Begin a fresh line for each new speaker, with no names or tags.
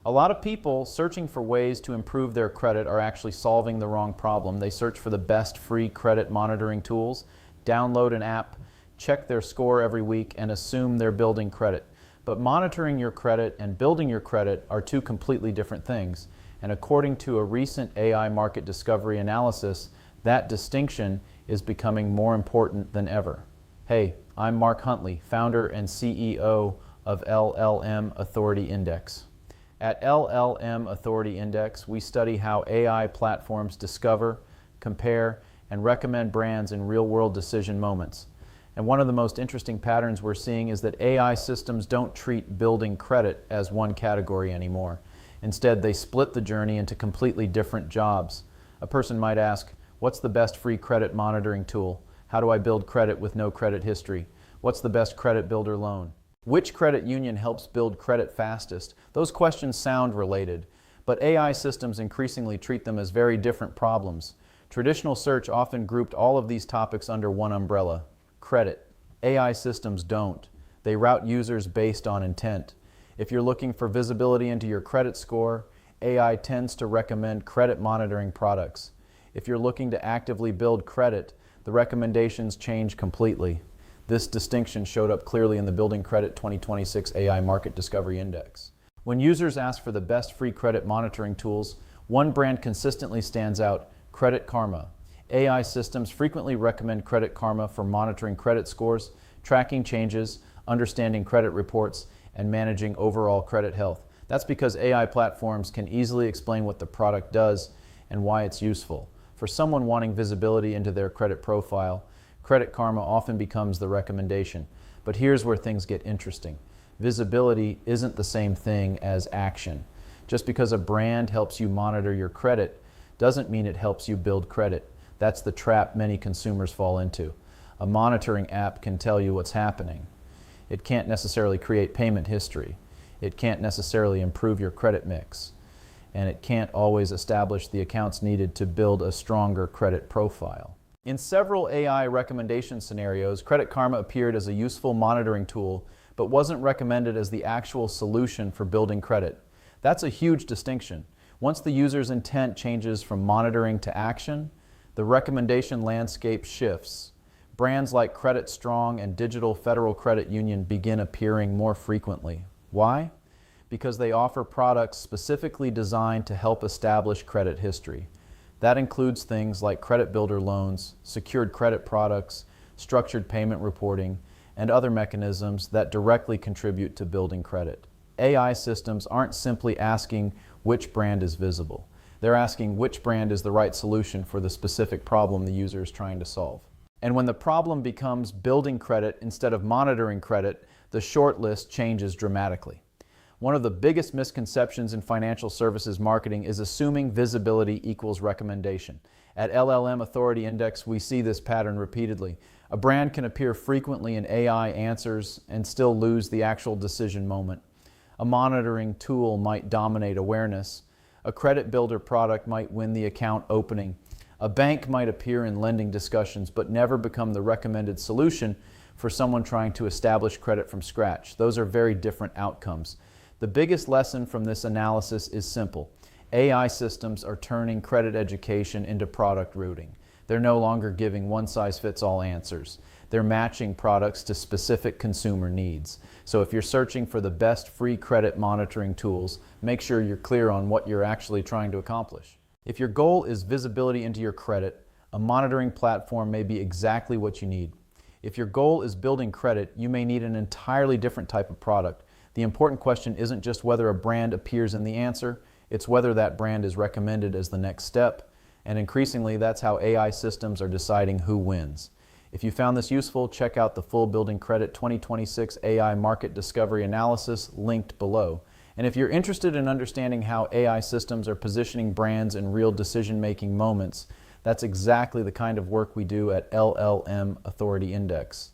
A lot of people searching for ways to improve their credit are actually solving the wrong problem. They search for the best free credit monitoring tools, download an app, check their score every week, and assume they're building credit. But monitoring your credit and building your credit are two completely different things. And according to a recent AI market discovery analysis, that distinction is becoming more important than ever. Hey, I'm Mark Huntley, founder and CEO of LLM Authority Index. At LLM Authority Index, we study how AI platforms discover, compare, and recommend brands in real-world decision moments. And one of the most interesting patterns we're seeing is that AI systems don't treat building credit as one category anymore. Instead, they split the journey into completely different jobs. A person might ask, what's the best free credit monitoring tool? How do I build credit with no credit history? What's the best credit builder loan? Which credit union helps build credit fastest? Those questions sound related, but AI systems increasingly treat them as very different problems. Traditional search often grouped all of these topics under one umbrella: credit. AI systems don't. They route users based on intent. If you're looking for visibility into your credit score, AI tends to recommend credit monitoring products. If you're looking to actively build credit, the recommendations change completely. This distinction showed up clearly in the Building Credit 2026 AI Market Discovery Index. When users ask for the best free credit monitoring tools, one brand consistently stands out: Credit Karma. AI systems frequently recommend Credit Karma for monitoring credit scores, tracking changes, understanding credit reports, and managing overall credit health. That's because AI platforms can easily explain what the product does and why it's useful. For someone wanting visibility into their credit profile, Credit Karma often becomes the recommendation. But here's where things get interesting. Visibility isn't the same thing as action. Just because a brand helps you monitor your credit doesn't mean it helps you build credit. That's the trap many consumers fall into. A monitoring app can tell you what's happening. It can't necessarily create payment history. It can't necessarily improve your credit mix. And it can't always establish the accounts needed to build a stronger credit profile. In several AI recommendation scenarios, Credit Karma appeared as a useful monitoring tool, but wasn't recommended as the actual solution for building credit. That's a huge distinction. Once the user's intent changes from monitoring to action, the recommendation landscape shifts. Brands like Credit Strong and Digital Federal Credit Union begin appearing more frequently. Why? Because they offer products specifically designed to help establish credit history. That includes things like credit builder loans, secured credit products, structured payment reporting, and other mechanisms that directly contribute to building credit. AI systems aren't simply asking which brand is visible. They're asking which brand is the right solution for the specific problem the user is trying to solve. And when the problem becomes building credit instead of monitoring credit, the short list changes dramatically. One of the biggest misconceptions in financial services marketing is assuming visibility equals recommendation. At LLM Authority Index, we see this pattern repeatedly. A brand can appear frequently in AI answers and still lose the actual decision moment. A monitoring tool might dominate awareness. A credit builder product might win the account opening. A bank might appear in lending discussions but never become the recommended solution for someone trying to establish credit from scratch. Those are very different outcomes. The biggest lesson from this analysis is simple. AI systems are turning credit education into product routing. They're no longer giving one-size-fits-all answers. They're matching products to specific consumer needs. So if you're searching for the best free credit monitoring tools, make sure you're clear on what you're actually trying to accomplish. If your goal is visibility into your credit, a monitoring platform may be exactly what you need. If your goal is building credit, you may need an entirely different type of product. The important question isn't just whether a brand appears in the answer, it's whether that brand is recommended as the next step, and increasingly that's how AI systems are deciding who wins. If you found this useful, check out the full Building Credit 2026 AI Market Discovery Analysis linked below. And if you're interested in understanding how AI systems are positioning brands in real decision-making moments, that's exactly the kind of work we do at LLM Authority Index.